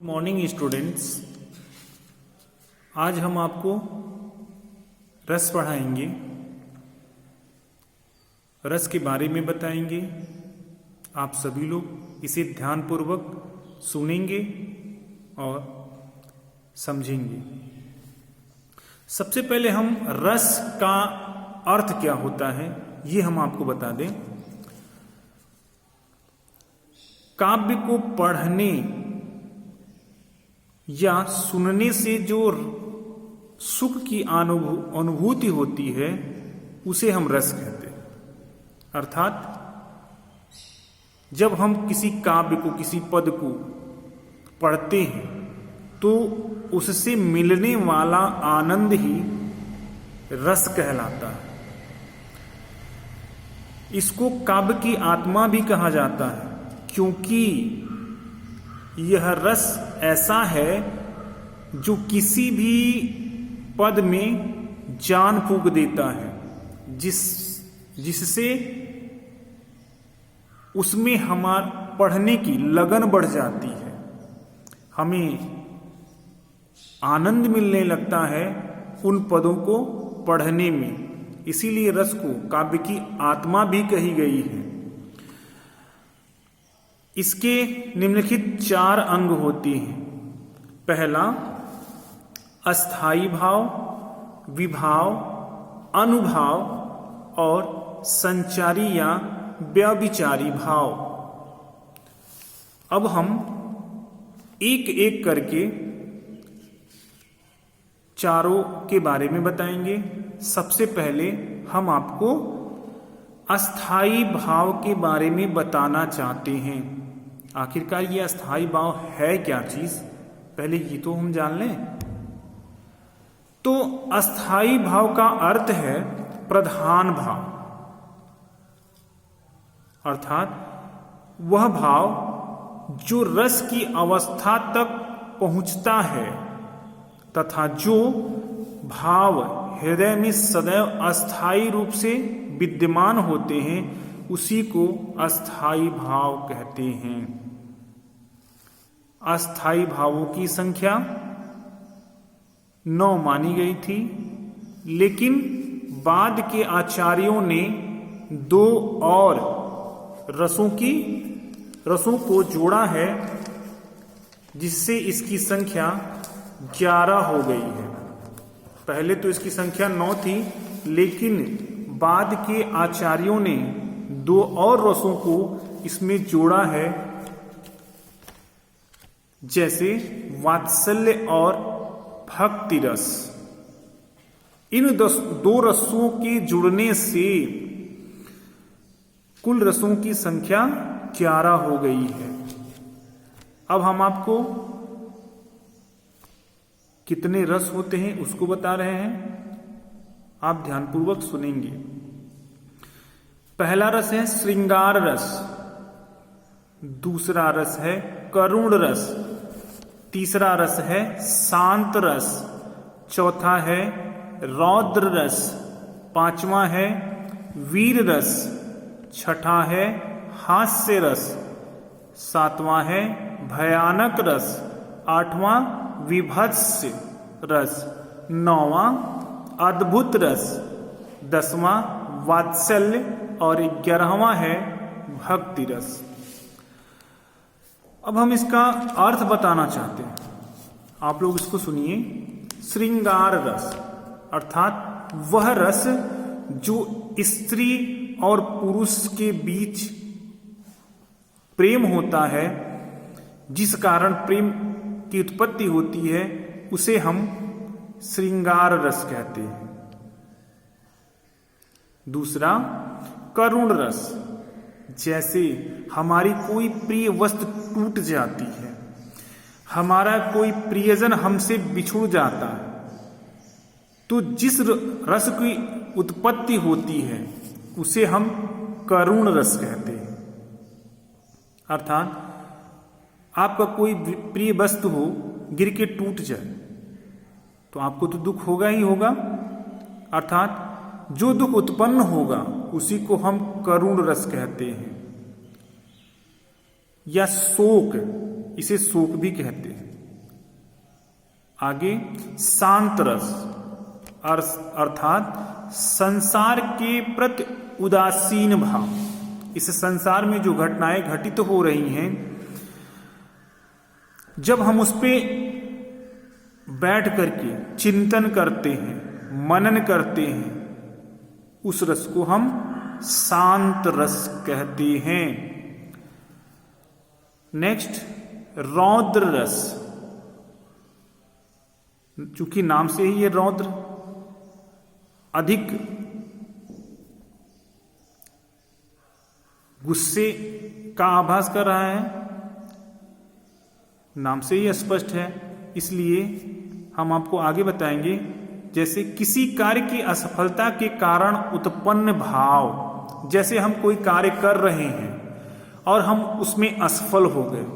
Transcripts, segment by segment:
Morning students, आज हम आपको रस पढ़ाएंगे। रस के बारे में बताएंगे। आप सभी लोग इसे ध्यानपूर्वक सुनेंगे और समझेंगे। सबसे पहले हम रस का अर्थ क्या होता है ये हम आपको बता दें। काव्य को पढ़ने या सुनने से जो सुख की अनुभूति होती है उसे हम रस कहते हैं। अर्थात जब हम किसी काव्य को, किसी पद को पढ़ते हैं तो उससे मिलने वाला आनंद ही रस कहलाता है। इसको काव्य की आत्मा भी कहा जाता है, क्योंकि यह रस ऐसा है जो किसी भी पद में जान फूंक देता है, जिससे उसमें हमार पढ़ने की लगन बढ़ जाती है, हमें आनंद मिलने लगता है उन पदों को पढ़ने में। इसीलिए रस को काव्य की आत्मा भी कही गई है। इसके निम्नलिखित 4 अंग होते हैं। पहला अस्थाई भाव, विभाव, अनुभाव और संचारी या व्यभिचारी भाव। अब हम एक एक करके चारों के बारे में बताएंगे। सबसे पहले हम आपको अस्थाई भाव के बारे में बताना चाहते हैं। आखिरकार ये अस्थाई भाव है क्या चीज, पहले ये तो हम जान लें। तो अस्थाई भाव का अर्थ है प्रधान भाव, अर्थात वह भाव जो रस की अवस्था तक पहुंचता है तथा जो भाव हृदय में सदैव अस्थाई रूप से विद्यमान होते हैं उसी को अस्थाई भाव कहते हैं। अस्थाई भावों की संख्या 9 मानी गई थी, लेकिन बाद के आचार्यों ने 2 और रसों को जोड़ा है, जिससे इसकी संख्या 11 हो गई है। पहले तो इसकी संख्या 9 थी, लेकिन बाद के आचार्यों ने 2 और रसों को इसमें जोड़ा है, जैसे वात्सल्य और भक्ति रस। इन 2 रसों के जुड़ने से कुल रसों की संख्या 11 हो गई है। अब हम आपको कितने रस होते हैं उसको बता रहे हैं, आप ध्यानपूर्वक सुनेंगे। पहला रस है श्रृंगार रस, दूसरा रस है करुण रस, तीसरा रस है शांत रस, चौथा है रौद्र रस, पांचवा है वीर रस, छठा है हास्य रस, सातवां है भयानक रस, आठवां विभत्स रस, नौवां अद्भुत रस, 10वां वात्सल्य और 11वां है भक्ति रस। अब हम इसका अर्थ बताना चाहते हैं, आप लोग इसको सुनिए। श्रृंगार रस अर्थात वह रस जो स्त्री और पुरुष के बीच प्रेम होता है, जिस कारण प्रेम की उत्पत्ति होती है, उसे हम श्रृंगार रस कहते हैं। दूसरा करुण रस, जैसे हमारी कोई प्रिय वस्तु टूट जाती है, हमारा कोई प्रियजन हमसे बिछुड़ जाता है, तो जिस रस की उत्पत्ति होती है उसे हम करुण रस कहते हैं। अर्थात आपका कोई प्रिय वस्तु हो, गिर के टूट जाए तो आपको तो दुख होगा ही होगा, अर्थात जो दुख उत्पन्न होगा उसी को हम करुण रस कहते हैं। या शोक, इसे शोक भी कहते हैं। आगे शांत रस अर्थात संसार के प्रति उदासीन भाव। इस संसार में जो घटनाएं घटित हो रही हैं, जब हम उस पे बैठ करके चिंतन करते हैं, मनन करते हैं, उस रस को हम शांत रस कहते हैं। नेक्स्ट रौद्र रस, चूंकि नाम से ही ये रौद्र अधिक गुस्से का आभास कर रहा है, नाम से ही स्पष्ट है, इसलिए हम आपको आगे बताएंगे। जैसे किसी कार्य की असफलता के कारण उत्पन्न भाव, जैसे हम कोई कार्य कर रहे हैं और हम उसमें असफल हो गए,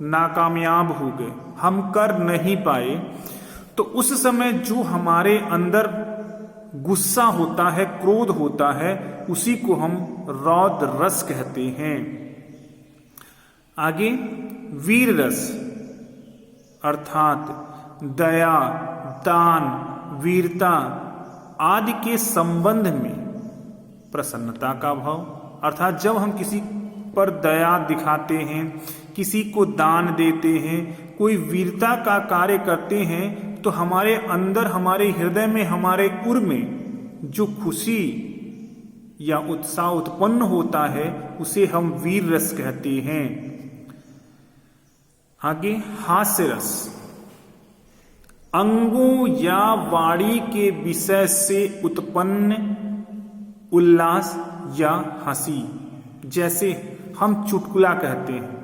नाकामयाब हो गए, हम कर नहीं पाए, तो उस समय जो हमारे अंदर गुस्सा होता है, क्रोध होता है, उसी को हम रौद्र रस कहते हैं। आगे वीर रस अर्थात दया, दान, वीरता आदि के संबंध में प्रसन्नता का भाव, अर्थात जब हम किसी पर दया दिखाते हैं, किसी को दान देते हैं, कोई वीरता का कार्य करते हैं, तो हमारे अंदर, हमारे हृदय में, हमारे उर में जो खुशी या उत्साह उत्पन्न होता है, उसे हम वीर रस कहते हैं। आगे हास्य रस, अंगों या वाणी के विषय से उत्पन्न उल्लास या हंसी, जैसे हम चुटकुला कहते हैं।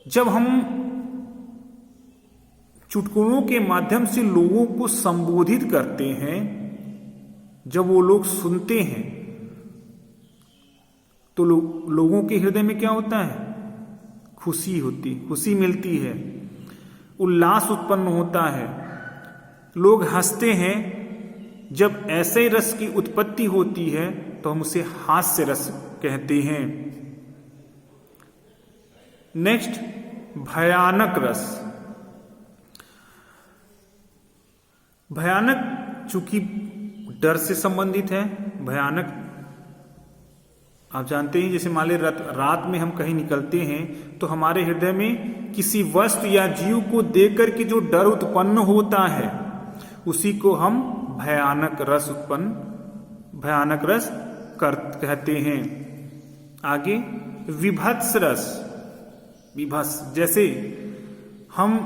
जब हम चुटकुलों के माध्यम से लोगों को संबोधित करते हैं, जब वो लोग सुनते हैं, तो लोगों के हृदय में क्या होता है? खुशी मिलती है, उल्लास उत्पन्न होता है, लोग हंसते हैं। जब ऐसे रस की उत्पत्ति होती है तो हम उसे हास्य रस कहते हैं। नेक्स्ट भयानक रस। भयानक चूंकि डर से संबंधित है, भयानक आप जानते हैं, जैसे मान लीजिए रात में हम कहीं निकलते हैं तो हमारे हृदय में किसी वस्तु या जीव को देख करके जो डर उत्पन्न होता है, उसी को हम भयानक रस कहते हैं। आगे विभत्स रस। विभत्स, जैसे हम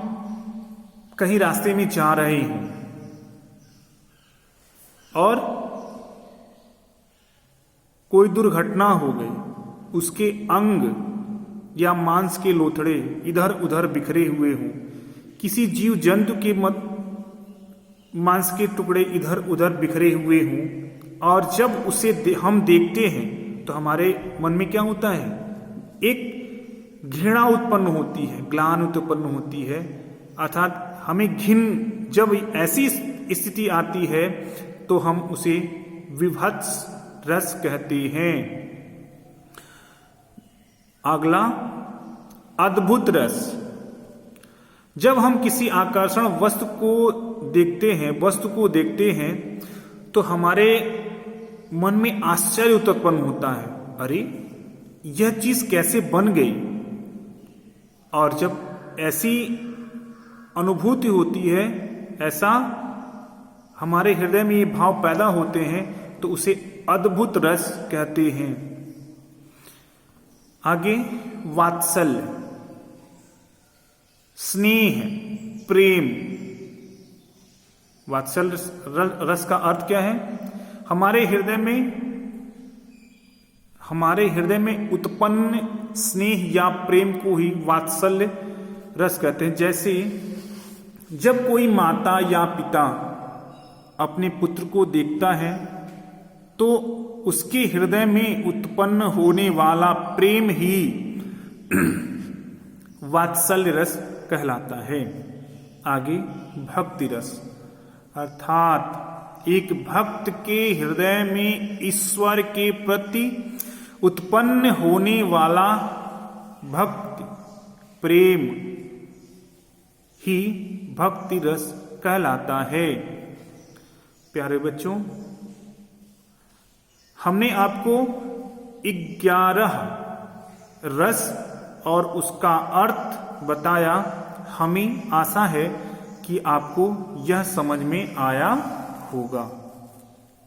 कहीं रास्ते में जा रहे हैं और कोई दुर्घटना हो गई, उसके अंग या मांस के लोथड़े इधर उधर बिखरे हुए हों, किसी जीव जंतु के मांस के टुकड़े इधर उधर बिखरे हुए हों, और जब उसे हम देखते हैं तो हमारे मन में क्या होता है? एक घृणा उत्पन्न होती है, ग्लानि उत्पन्न होती है, अर्थात हमें घिन, जब ऐसी स्थिति आती है तो हम उसे विभत्स रस कहते हैं। अगला अद्भुत रस। जब हम किसी आकर्षण वस्तु को देखते हैं तो हमारे मन में आश्चर्य उत्पन्न होता है, अरे यह चीज कैसे बन गई? और जब ऐसी अनुभूति होती है, ऐसा हमारे हृदय में ये भाव पैदा होते हैं, तो उसे अद्भुत रस कहते हैं। आगे वात्सल्य, स्नेह, प्रेम। वात्सल्य रस का अर्थ क्या है? हमारे हृदय में उत्पन्न स्नेह या प्रेम को ही वात्सल्य रस कहते हैं। जैसे जब कोई माता या पिता अपने पुत्र को देखता है तो उसके हृदय में उत्पन्न होने वाला प्रेम ही वात्सल्य रस कहलाता है। आगे भक्ति रस, अर्थात एक भक्त के हृदय में ईश्वर के प्रति उत्पन्न होने वाला भक्ति प्रेम ही भक्ति रस कहलाता है। प्यारे बच्चों, हमने आपको 11 रस और उसका अर्थ बताया। हमें आशा है कि आपको यह समझ में आया होगा।